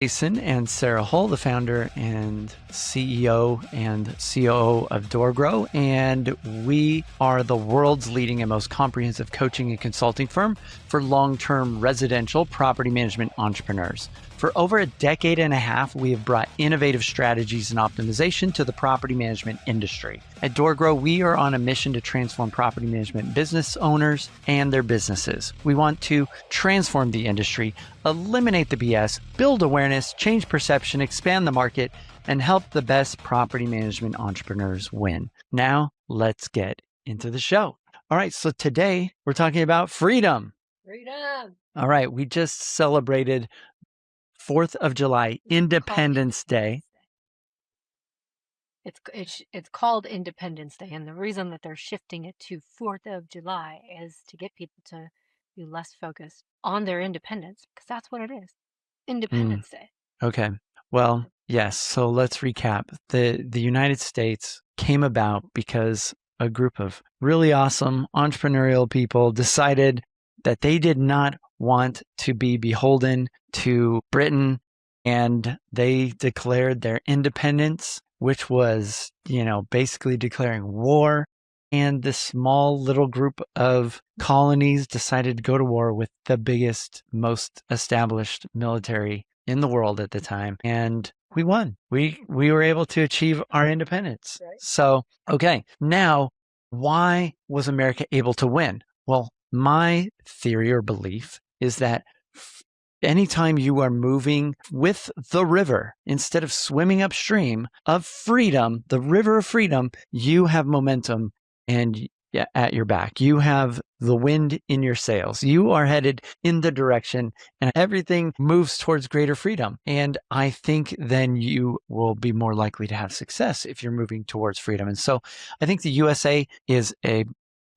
Jason and Sarah Hull, the founder and CEO and COO of DoorGrow, and we are the world's leading and most comprehensive coaching and consulting firm for long-term residential property management entrepreneurs. For over a decade and a half, we have brought innovative strategies and optimization to the property management industry. At DoorGrow, we are on a mission to transform property management business owners and their businesses. We want to transform the industry, eliminate the BS, build awareness, change perception, expand the market, and help the best property management entrepreneurs win. Now, let's get into the show. All right, so today we're talking about freedom. Freedom. All right, we just celebrated 4th of July, Independence Day. It's called Independence Day, and the reason that they're shifting it to 4th of July is to get people to be less focused on their independence, because that's what it is. Independence Day. Okay. Well, yes. So let's recap. The United States came about because a group of really awesome entrepreneurial people decided that they did not want to be beholden to Britain, and they declared their independence, which was, basically declaring war. And this small little group of colonies decided to go to war with the biggest, most established military in the world at the time. And we won. We were able to achieve our independence. Right. So, okay, now why was America able to win? Well, my theory or belief is that anytime you are moving with the river instead of swimming upstream of freedom, the river of freedom, you have momentum and at your back. You have the wind in your sails. You are headed in the direction and everything moves towards greater freedom. And I think then you will be more likely to have success if you're moving towards freedom. And so I think the USA is a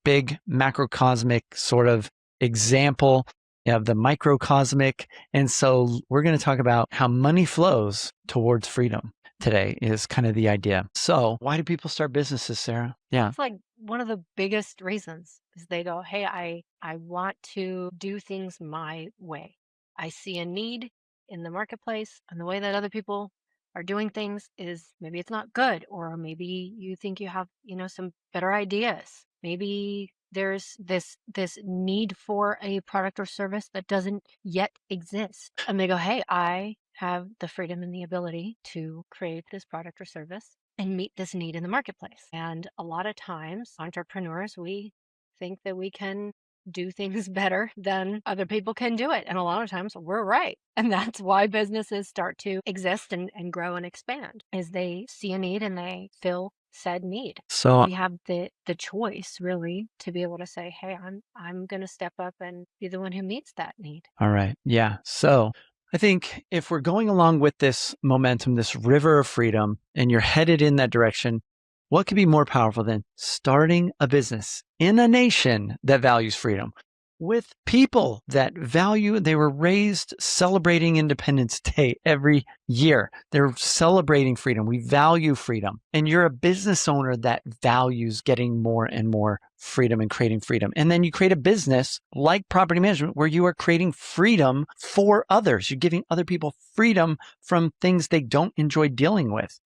big macrocosmic sort of example of the microcosmic. And so we're going to talk about how money flows towards freedom today is kind of the idea. So why do people start businesses, Sarah? Yeah. It's like one of the biggest reasons is they go, hey, I want to do things my way. I see a need in the marketplace, and the way that other people are doing things is maybe it's not good, or maybe you think you have, some better ideas. Maybe there's this need for a product or service that doesn't yet exist. And they go, hey, I have the freedom and the ability to create this product or service and meet this need in the marketplace. And a lot of times, entrepreneurs, we think that we can do things better than other people can do it. And a lot of times we're right. And that's why businesses start to exist and grow and expand, is they see a need and they fill said need. So we have the choice really to be able to say, hey, I'm going to step up and be the one who meets that need. All right. Yeah. So I think if we're going along with this momentum, this river of freedom, and you're headed in that direction, what could be more powerful than starting a business in a nation that values freedom with people that value? They were raised celebrating Independence Day every year. They're celebrating freedom. We value freedom. And you're a business owner that values getting more and more freedom and creating freedom. And then you create a business like property management where you are creating freedom for others. You're giving other people freedom from things they don't enjoy dealing with.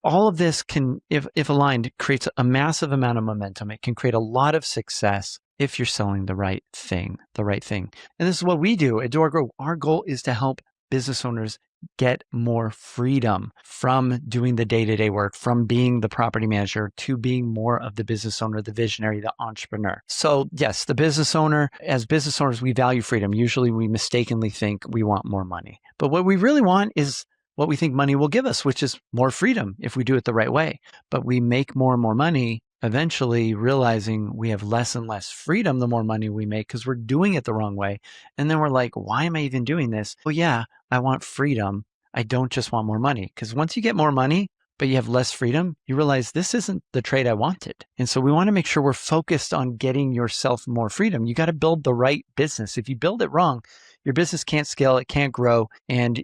All of this can, if aligned, creates a massive amount of momentum. It can create a lot of success if you're selling the right thing. And this is what we do at DoorGrow. Our goal is to help business owners get more freedom from doing the day-to-day work, from being the property manager to being more of the business owner, the visionary, the entrepreneur. So yes, the business owner, as business owners, we value freedom. Usually we mistakenly think we want more money. But what we really want is what we think money will give us, which is more freedom if we do it the right way. But we make more and more money, eventually realizing we have less and less freedom the more money we make because we're doing it the wrong way. And then we're like, why am I even doing this? Well, yeah, I want freedom. I don't just want more money. Because once you get more money, but you have less freedom, you realize this isn't the trade I wanted. And so we want to make sure we're focused on getting yourself more freedom. You got to build the right business. If you build it wrong, your business can't scale, it can't grow. And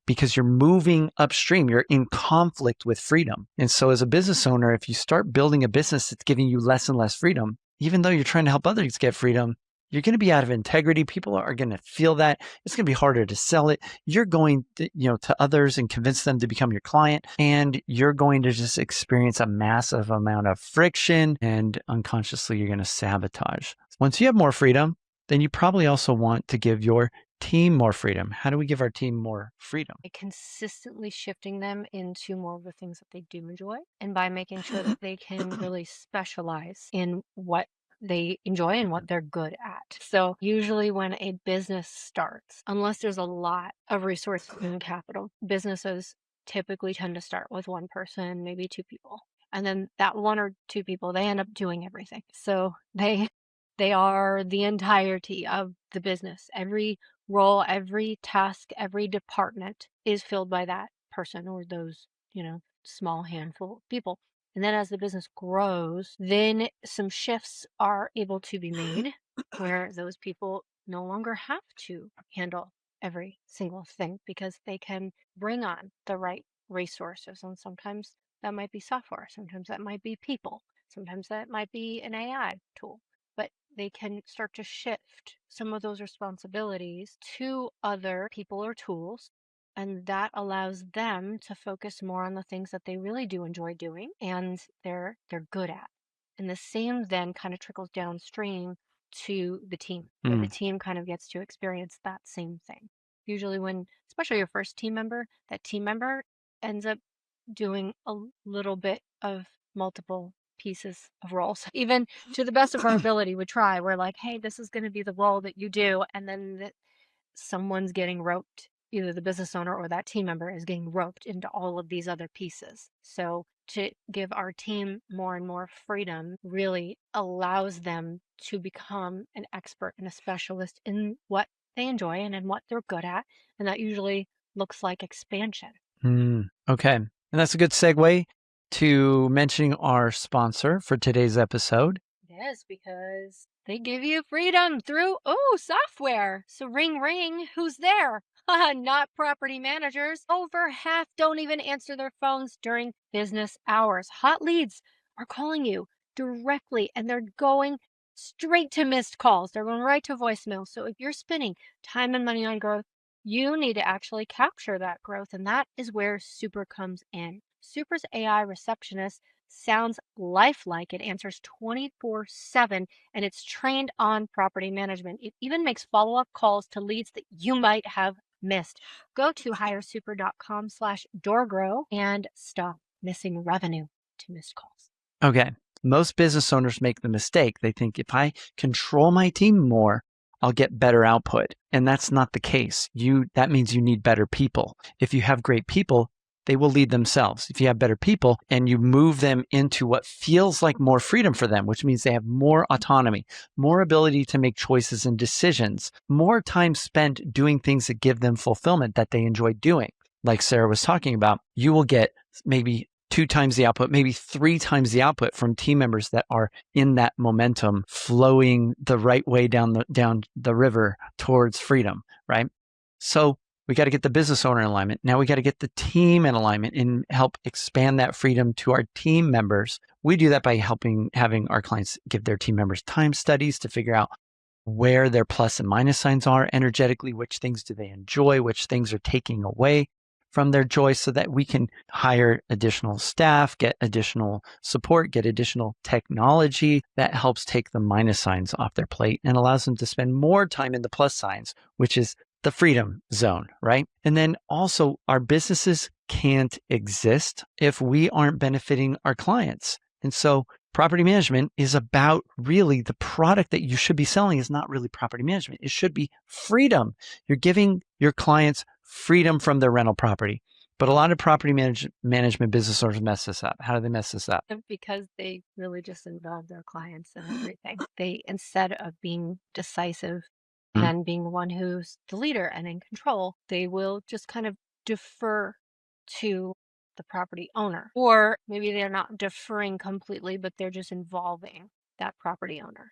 because you're moving upstream, you're in conflict with freedom. And so as a business owner, if you start building a business that's giving you less and less freedom, even though you're trying to help others get freedom, you're going to be out of integrity. People are going to feel that. It's going to be harder to sell it. You're going to others and convince them to become your client. And you're going to just experience a massive amount of friction, and unconsciously you're going to sabotage. Once you have more freedom, then you probably also want to give your team more freedom. How do we give our team more freedom? By consistently shifting them into more of the things that they do enjoy, and by making sure that they can really specialize in what they enjoy and what they're good at. So usually when a business starts, unless there's a lot of resources and capital, businesses typically tend to start with one person, maybe two people. And then that one or two people, they end up doing everything. So they are the entirety of the business. Every role, every task, every department is filled by that person or those, small handful of people. And then as the business grows, then some shifts are able to be made where those people no longer have to handle every single thing because they can bring on the right resources. And sometimes that might be software, sometimes that might be people, sometimes that might be an AI tool. But they can start to shift some of those responsibilities to other people or tools. And that allows them to focus more on the things that they really do enjoy doing and they're good at. And the same then kind of trickles downstream to the team, where the Mm. team kind of gets to experience that same thing. Usually when, especially your first team member, that team member ends up doing a little bit of multiple pieces of roles. Even to the best of our ability, we try. We're like, hey, this is going to be the role that you do. And then someone's getting roped, either the business owner or that team member is getting roped into all of these other pieces. So to give our team more and more freedom really allows them to become an expert and a specialist in what they enjoy and in what they're good at. And that usually looks like expansion. Okay. And that's a good segue to mentioning our sponsor for today's episode. It is because they give you freedom through, software. So ring, ring, who's there? Not property managers. Over half don't even answer their phones during business hours. Hot leads are calling you directly and they're going straight to missed calls. They're going right to voicemail. So if you're spending time and money on growth, you need to actually capture that growth. And that is where Super comes in. Super's AI receptionist sounds lifelike. It answers 24/7 and it's trained on property management. It even makes follow-up calls to leads that you might have missed. Go to hiresuper.com/doorgrow and stop missing revenue to missed calls. Okay. Most business owners make the mistake. They think if I control my team more, I'll get better output. And that's not the case. That means you need better people. If you have great people, they will lead themselves. If you have better people and you move them into what feels like more freedom for them, which means they have more autonomy, more ability to make choices and decisions, more time spent doing things that give them fulfillment that they enjoy doing. Like Sarah was talking about, you will get maybe 2 times the output, maybe 3 times the output from team members that are in that momentum, flowing the right way down the river towards freedom, right? So we got to get the business owner in alignment. Now we got to get the team in alignment and help expand that freedom to our team members. We do that by having our clients give their team members time studies to figure out where their plus and minus signs are energetically, which things do they enjoy, which things are taking away from their joy, so that we can hire additional staff, get additional support, get additional technology that helps take the minus signs off their plate and allows them to spend more time in the plus signs, which is the freedom zone, right? And then also our businesses can't exist if we aren't benefiting our clients. And so property management is about really the product that you should be selling is not really property management. It should be freedom. You're giving your clients freedom from their rental property. But a lot of property management business owners mess this up. How do they mess this up? Because they really just involve their clients in everything. They, instead of being decisive and being the one who's the leader and in control, they will just kind of defer to the property owner. Or maybe they're not deferring completely, but they're just involving that property owner.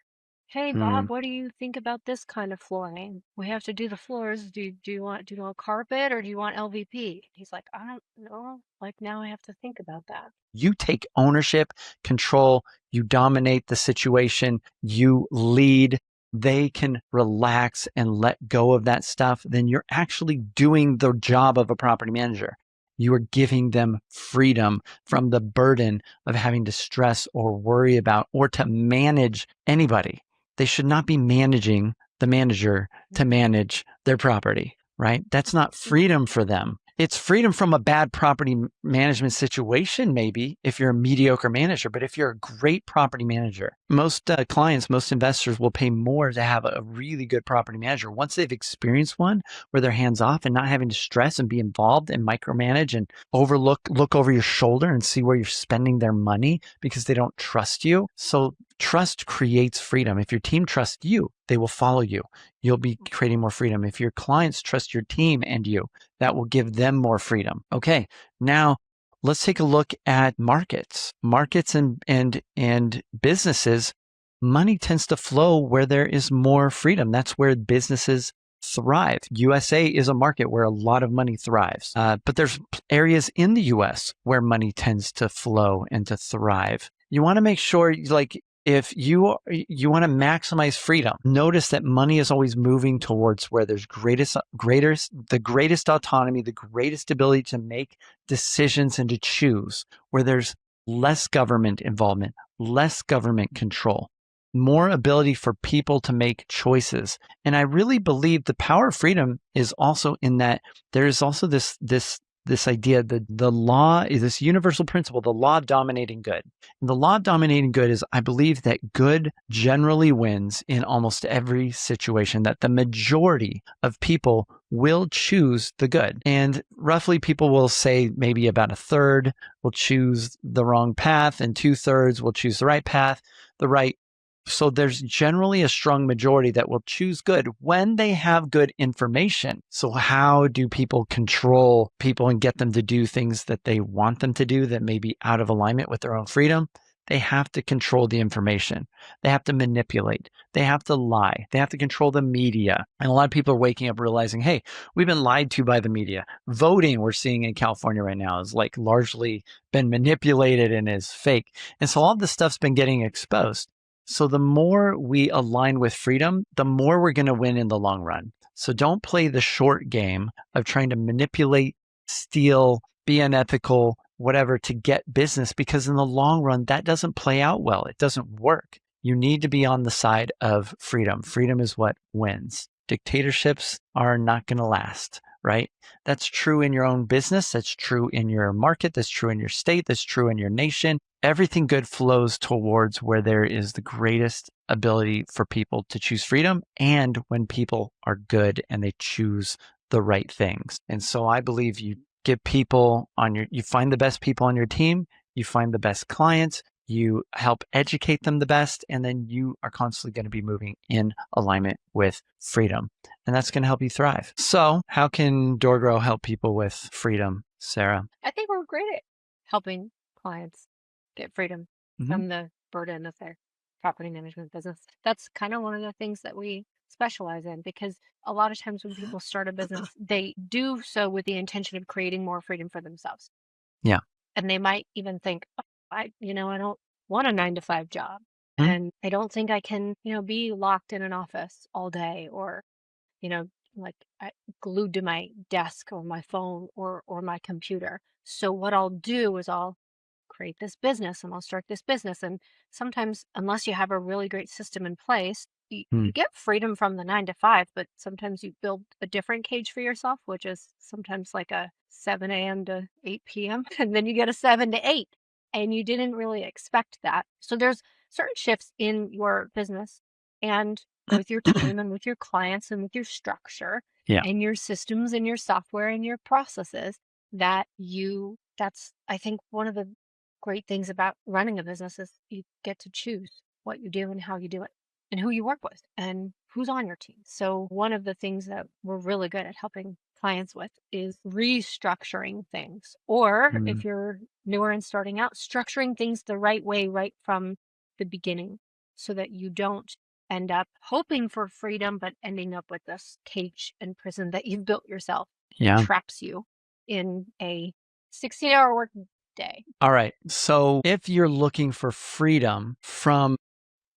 Hey Bob, what do you think about this kind of flooring? We have to do the floors. Do you want carpet or do you want LVP? He's like, I don't know. Like now I have to think about that. You take ownership, control, you dominate the situation, you lead, they can relax and let go of that stuff, then you're actually doing the job of a property manager. You are giving them freedom from the burden of having to stress or worry about or to manage anybody. They should not be managing the manager to manage their property, right? That's not freedom for them. It's freedom from a bad property management situation, maybe if you're a mediocre manager. But if you're a great property manager, most clients, most investors will pay more to have a really good property manager once they've experienced one where they're hands off and not having to stress and be involved and micromanage and look over your shoulder and see where you're spending their money because they don't trust you. So trust creates freedom. If your team trusts you, they will follow you. You'll be creating more freedom. If your clients trust your team and you, that will give them more freedom. Okay, now let's take a look at markets. Markets and businesses. Money tends to flow where there is more freedom. That's where businesses thrive. USA is a market where a lot of money thrives. But there's areas in the US where money tends to flow and to thrive. You want to make sure, like, if you want to maximize freedom, notice that money is always moving towards where there's the greatest autonomy, the greatest ability to make decisions and to choose, where there's less government involvement, less government control, more ability for people to make choices. And I really believe the power of freedom is also in that there is also this idea that the law is this universal principle, the law of dominating good. And the law of dominating good is, I believe that good generally wins in almost every situation, that the majority of people will choose the good. And roughly people will say maybe about a third will choose the wrong path and 2/3 will choose the right path, the right. So there's generally a strong majority that will choose good when they have good information. So how do people control people and get them to do things that they want them to do that may be out of alignment with their own freedom? They have to control the information. They have to manipulate. They have to lie. They have to control the media. And a lot of people are waking up realizing, hey, we've been lied to by the media. Voting we're seeing in California right now is like largely been manipulated and is fake. And so all this stuff's been getting exposed. So the more we align with freedom, the more we're going to win in the long run. So don't play the short game of trying to manipulate, steal, be unethical, whatever to get business, because in the long run, that doesn't play out well. It doesn't work. You need to be on the side of freedom. Freedom is what wins. Dictatorships are not going to last, right? That's true in your own business. That's true in your market. That's true in your state. That's true in your nation. Everything good flows towards where there is the greatest ability for people to choose freedom and when people are good and they choose the right things. And so I believe you get people you find the best people on your team, you find the best clients, you help educate them the best, and then you are constantly going to be moving in alignment with freedom. And that's going to help you thrive. So how can DoorGrow help people with freedom, Sarah? I think we're great at helping clients get freedom Mm-hmm. from the burden of their property management business. That's kind of one of the things that we specialize in, because a lot of times when people start a business, they do so with the intention of creating more freedom for themselves. Yeah. And they might even think, oh, I don't want a 9 to 5 job. Mm-hmm. And I don't think I can, be locked in an office all day, or, like glued to my desk or my phone or my computer. So what I'll do is I'll create this business and I'll start this business. And sometimes, unless you have a really great system in place, you get freedom from the 9 to 5, but sometimes you build a different cage for yourself, which is sometimes like a 7 a.m. to 8 p.m. And then you get a 7 to 8, and you didn't really expect that. So there's certain shifts in your business and with your team and with your clients and with your structure Yeah. and your systems and your software and your processes that's, I think, one of the great things about running a business is you get to choose what you do and how you do it and who you work with and who's on your team. So one of the things that we're really good at helping clients with is restructuring things, or if you're newer and starting out, structuring things the right way right from the beginning, so that you don't end up hoping for freedom but ending up with this cage and prison that you've built yourself that Yeah. traps you in a 16-hour work day. All right. So if you're looking for freedom from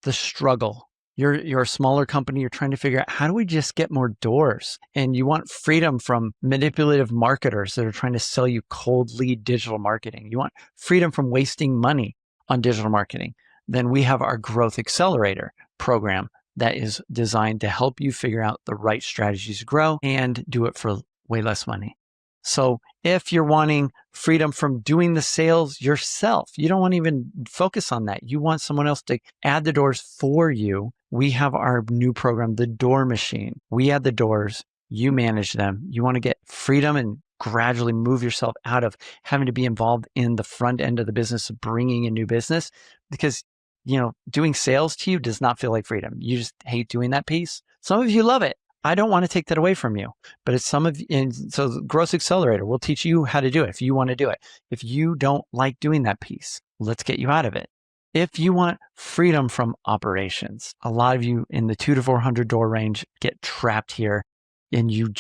the struggle, you're a smaller company, you're trying to figure out how do we just get more doors? And you want freedom from manipulative marketers that are trying to sell you cold lead digital marketing. You want freedom from wasting money on digital marketing. Then we have our Growth Accelerator program that is designed to help you figure out the right strategies to grow and do it for way less money. So if you're wanting freedom from doing the sales yourself, you don't want to even focus on that. You want someone else to add the doors for you. We have our new program, the Door Machine. We add the doors, you manage them. You want to get freedom and gradually move yourself out of having to be involved in the front end of the business, bringing in new business, because doing sales to you does not feel like freedom. You just hate doing that piece. Some of you love it. I don't want to take that away from you, but it's so the Growth Accelerator will teach you how to do it if you want to do it. If you don't like doing that piece, let's get you out of it. If you want freedom from operations, a lot of you in the 200 to 400 door range get trapped here, and you're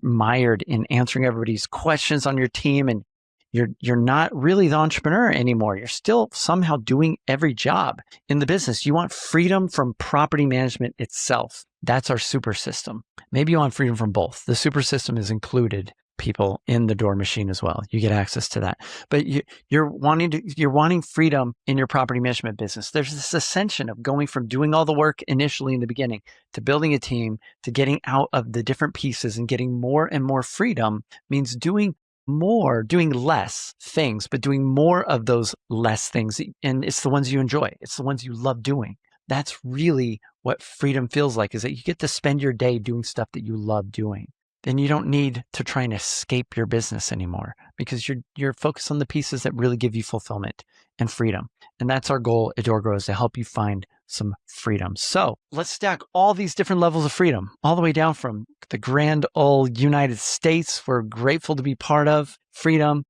mired in answering everybody's questions on your team, and you're not really the entrepreneur anymore. You're still somehow doing every job in the business. You want freedom from property management itself. That's our super system. Maybe you want freedom from both. The super system is included people in the Door Machine as well. You get access to that. But you're wanting freedom in your property management business. There's this ascension of going from doing all the work initially in the beginning to building a team to getting out of the different pieces and getting more and more freedom means doing less things, but doing more of those less things. And it's the ones you enjoy. It's the ones you love doing. That's really what freedom feels like, is that you get to spend your day doing stuff that you love doing. Then you don't need to try and escape your business anymore because you're focused on the pieces that really give you fulfillment and freedom. And that's our goal at DoorGrow, is to help you find some freedom. So let's stack all these different levels of freedom, all the way down from the grand old United States we're grateful to be part of, freedom,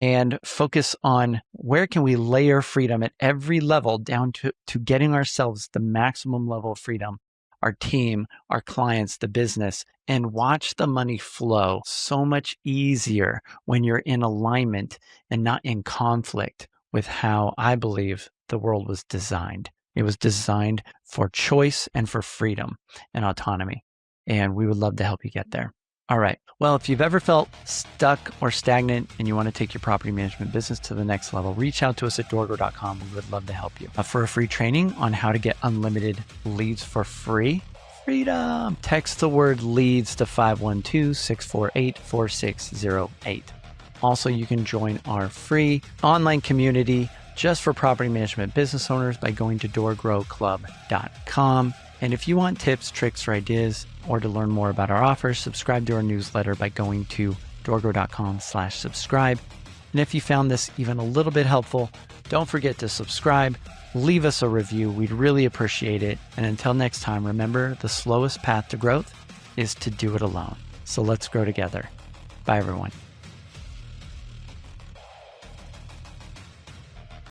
and focus on where can we layer freedom at every level down to getting ourselves the maximum level of freedom, our team, our clients, the business, and watch the money flow so much easier when you're in alignment and not in conflict with how I believe the world was designed. It was designed for choice and for freedom and autonomy. And we would love to help you get there. All right. Well, if you've ever felt stuck or stagnant and you want to take your property management business to the next level, reach out to us at DoorGrow.com. We would love to help you. For a free training on how to get unlimited leads for free, freedom, text the word leads to 512-648-4608. Also, you can join our free online community just for property management business owners by going to DoorGrowClub.com. And if you want tips, tricks, or ideas, or to learn more about our offers, subscribe to our newsletter by going to DoorGrow.com/subscribe. And if you found this even a little bit helpful, don't forget to subscribe, leave us a review. We'd really appreciate it. And until next time, remember, the slowest path to growth is to do it alone. So let's grow together. Bye, everyone.